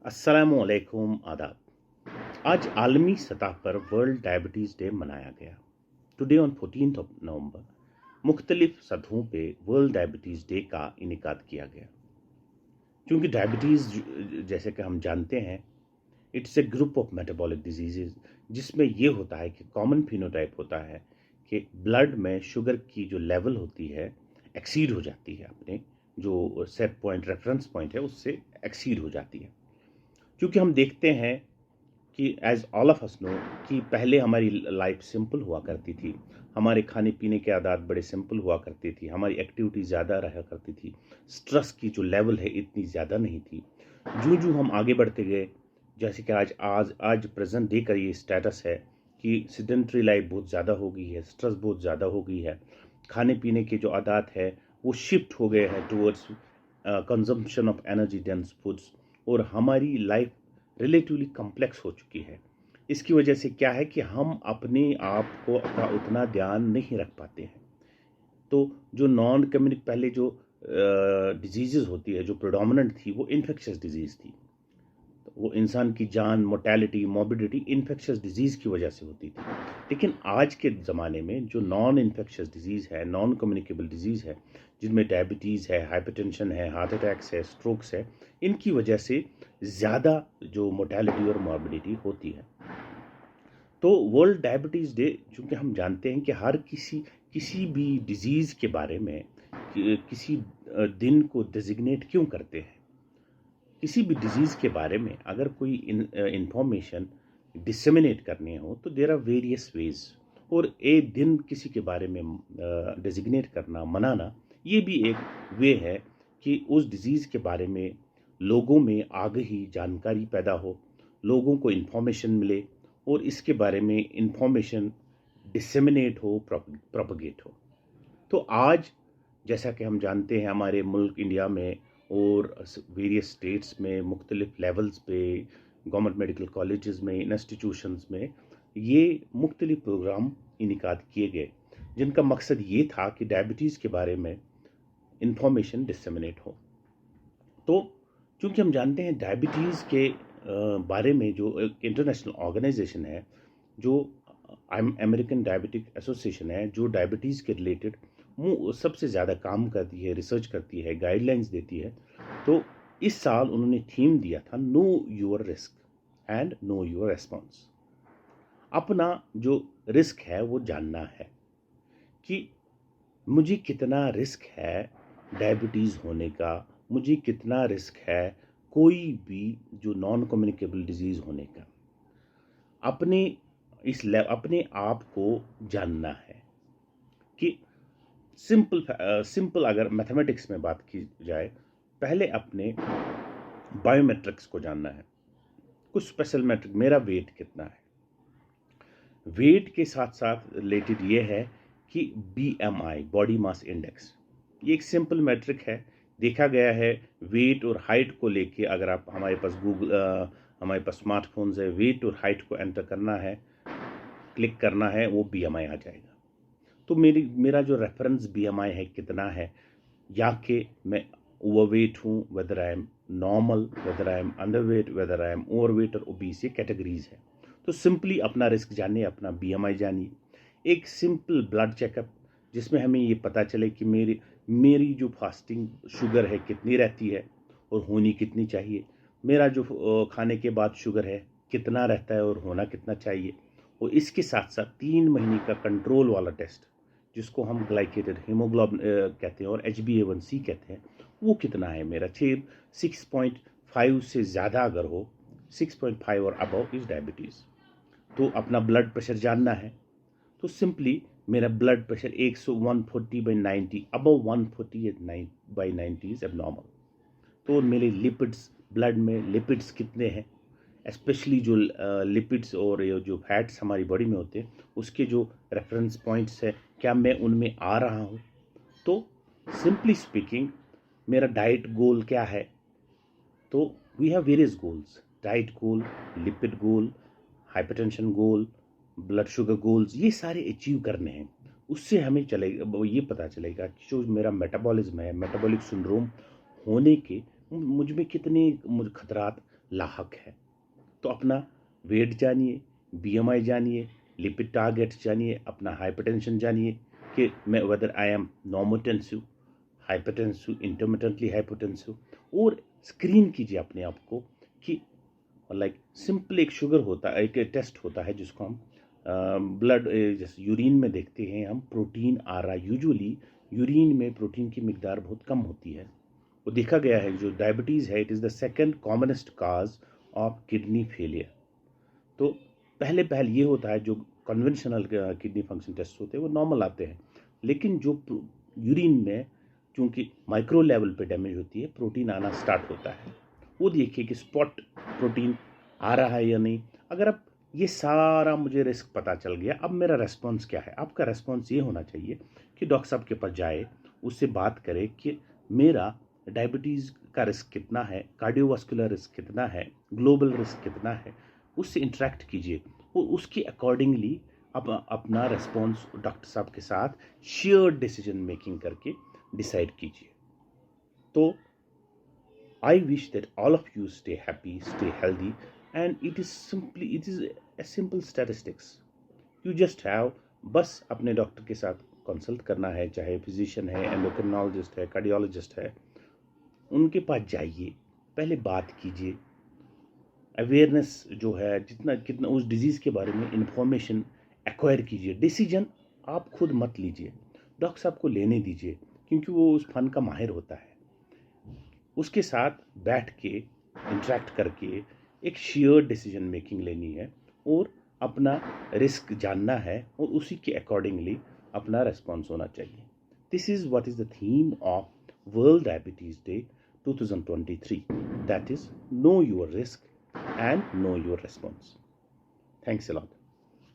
अस्सलामुअलैकुम आदाब। आज आलमी सतह पर वर्ल्ड डायबिटीज़ डे मनाया गया। Today on 14th of November मुख्तलिफ सतहों पे वर्ल्ड डायबिटीज़ डे का इनेकाद किया गया। क्योंकि डायबिटीज़ जैसे कि हम जानते हैं, it's a group of metabolic disease जिसमें ये होता है कि कॉमन फिनोटाइप होता है कि ब्लड में शुगर की जो लेवल होती है एक्सीड हो जाती है, अपने जो सेट पॉइंट रेफरेंस पॉइंट है उससे एक्सीड हो जाती है। क्योंकि हम देखते हैं कि as all of us know कि पहले हमारी लाइफ सिंपल हुआ करती थी, हमारे खाने पीने के आदत बड़े सिंपल हुआ करती थी, हमारी एक्टिविटी ज़्यादा रहा करती थी, स्ट्रेस की जो लेवल है इतनी ज़्यादा नहीं थी। जो जो हम आगे बढ़ते गए, जैसे कि आज आज आज प्रेजेंट डे का ये स्टेटस है कि सिडेंट्री लाइफ बहुत ज़्यादा हो गई है, स्ट्रेस बहुत ज़्यादा हो गई है, खाने पीने के जो आदत है वो शिफ्ट हो गए हैं towards consumption of energy dense foods, और हमारी लाइफ रिलेटिवली कॉम्प्लेक्स हो चुकी है। इसकी वजह से क्या है कि हम अपने आप को का उतना ध्यान नहीं रख पाते हैं। तो जो नॉन कम्युनिक पहले जो डिजीज़ होती है जो प्रोडोमिनेंट थी वो इन्फेक्शियस डिजीज़ थी। तो वो इंसान की जान, मोर्टेलिटी, मॉर्बिडिटी इन्फेक्शियस डिजीज़ की वजह से होती थी। लेकिन आज के ज़माने में जो नॉन इन्फेक्शियस डिजीज़ है, नॉन कम्युनिकेबल डिजीज़ है, जिनमें डायबिटीज़ है, हाइपरटेंशन है, हार्ट अटैक्स है, स्ट्रोक्स है, इनकी वजह से ज़्यादा जो मोर्टेलिटी और मॉर्बिडिटी होती है। तो वर्ल्ड डायबिटीज़ डे, चूँकि हम जानते हैं कि हर किसी भी डिज़ीज़ के बारे में किसी दिन को डेज़िग्नेट क्यों करते हैं। किसी भी डिजीज़ के बारे में अगर कोई इंफॉर्मेशन डिसेमिनेट करनी हो तो देयर आर वेरियस वेज, और एक दिन किसी के बारे में डेजिग्नेट करना, मनाना, ये भी एक वे है कि उस डिज़ीज़ के बारे में लोगों में आगाही, जानकारी पैदा हो, लोगों को इन्फॉर्मेशन मिले और इसके बारे में इन्फॉर्मेशन डिसेमिनेट हो, प्रोपगेट हो। तो आज जैसा कि हम जानते हैं हमारे मुल्क इंडिया में और वेरियस स्टेट्स में मुख्तलिफ लेवल्स पे गवर्नमेंट मेडिकल कॉलेजेस में, इंस्टीट्यूशंस में ये मुख्तलिफ प्रोग्राम इनिकाद किए गए, जिनका मकसद ये था कि डायबिटीज़ के बारे में इंफॉर्मेशन डिसेमिनेट हो। तो चूँकि हम जानते हैं डायबिटीज़ के बारे में जो एक इंटरनेशनल ऑर्गेनाइजेशन है, जो अमेरिकन डायबिटिक एसोसिएशन है, जो डायबिटीज़ के रिलेटेड वो सबसे ज़्यादा काम करती है, रिसर्च करती है, गाइडलाइंस देती है। तो इस साल उन्होंने थीम दिया था know your risk and know your response. अपना जो रिस्क है वो जानना है कि मुझे कितना रिस्क है डायबिटीज़ होने का, मुझे कितना रिस्क है कोई भी जो नॉन कम्युनिकेबल डिजीज़ होने का। अपने अपने आप को जानना है कि सिंपल अगर मैथमेटिक्स में बात की जाए, पहले अपने बायोमेट्रिक्स को जानना है। कुछ स्पेशल मैट्रिक, मेरा वेट कितना है, वेट के साथ साथ रिलेटेड ये है कि बीएमआई, बॉडी मास इंडेक्स, ये एक सिंपल मैट्रिक है। देखा गया है वेट और हाइट को लेके, अगर आप हमारे पास हमारे पास स्मार्टफोन्स है, वेट और हाइट को एंटर करना है, क्लिक करना है, वो बीएमआई आ जाएगा। तो मेरा जो रेफरेंस बीएमआई है कितना है, या कि मैं ओवरवेट हूँ, weather I M normal, weather I M underweight, weather I M overweight और ओबीस, ये कैटेगरीज है। तो सिंपली अपना रिस्क जानिए, अपना बीएमआई जानिए। एक सिंपल ब्लड चेकअप जिसमें हमें ये पता चले कि मेरी जो फास्टिंग शुगर है कितनी रहती है और होनी कितनी चाहिए, मेरा जो खाने के बाद शुगर है कितना रहता है और होना कितना चाहिए, और इसके साथ साथ 3 महीने का कंट्रोल वाला टेस्ट जिसको हम ग्लाइकेटेड हीमोग्लोबिन कहते हैं और HbA1c कहते हैं, वो कितना है मेरा। 6.5 से ज़्यादा अगर हो, 6.5 और अबव इज़ डायबिटीज़। तो अपना ब्लड प्रेशर जानना है, तो सिंपली मेरा blood pressure 140/90, above 140/90 is abnormal. तो मेरे लिपिड्स, ब्लड में लिपिड्स कितने हैं, स्पेशली जो लिपिड्स और ये जो फैट्स हमारी बॉडी में होते हैं, उसके जो रेफरेंस पॉइंट्स है, क्या मैं उनमें आ रहा हूँ। तो सिंपली स्पीकिंग मेरा डाइट गोल क्या है। तो we have various goals, diet goal, lipid goal, hypertension goal, blood sugar goals, ये सारे अचीव करने हैं। उससे हमें चलेगा, ये पता चलेगा कि जो मेरा मेटाबॉलिज्म है, मेटाबॉलिक सिंड्रोम होने के मुझ में कितने खतरात लाहक है। तो अपना वेट जानिए, बीएमआई जानिए, लिपिड टारगेट्स जानिए, अपना हाइपरटेंशन जानिए कि मैं whether I am normotensive, hypertensive, intermittently hypotensive, और स्क्रीन कीजिए अपने आप को कि लाइक सिंपल एक शुगर होता है, एक टेस्ट होता है जिसको हम ब्लड जैसे यूरिन में देखते हैं हम, प्रोटीन आ रहा। यूजुअली यूरिन में प्रोटीन की मिकदार बहुत कम होती है। वो देखा गया है जो डायबिटीज़ है, it is the second commonest cause of kidney failure. तो पहले ये होता है, जो कन्वेंशनल किडनी फंक्शन टेस्ट होते हैं वो नॉर्मल आते हैं, लेकिन जो यूरिन में चूंकि माइक्रो लेवल पे डैमेज होती है, प्रोटीन आना स्टार्ट होता है। वो देखिए कि स्पॉट प्रोटीन आ रहा है या नहीं। अगर अब ये सारा मुझे रिस्क पता चल गया, अब मेरा रेस्पॉन्स क्या है? आपका रेस्पॉन्स ये होना चाहिए कि डॉक्टर साहब के पास जाए, उससे बात करें कि मेरा डायबिटीज़ का रिस्क कितना है, कार्डियोवास्कुलर रिस्क कितना है, ग्लोबल रिस्क कितना है, उससे इंटरेक्ट कीजिए और उसके अकॉर्डिंगली अपना रेस्पॉन्स डॉक्टर साहब के साथ शेयर डिसीजन मेकिंग करके डिसाइड कीजिए। तो I wish that all of you stay happy, stay healthy, and it is a simple statistics. You just have बस अपने डॉक्टर के साथ कंसल्ट करना है, चाहे फिजिशियन है, एंडोक्रिनोलॉजिस्ट है, कार्डियोलॉजिस्ट है, उनके पास जाइए, पहले बात कीजिए, अवेयरनेस जो है जितना कितना उस डिजीज़ के बारे में इंफॉर्मेशन एक्वायर कीजिए। डिसीजन आप खुद मत लीजिए, डॉक्टर साहब को लेने दीजिए, क्योंकि वो उस फन का माहिर होता है। उसके साथ बैठ के इंटरेक्ट करके एक शेयर्ड डिसीजन मेकिंग लेनी है और अपना रिस्क जानना है और उसी के अकॉर्डिंगली अपना रेस्पॉन्स होना चाहिए। This is what is the theme of world diabetes day 2023, that is know your risk and know your response. Thanks a lot.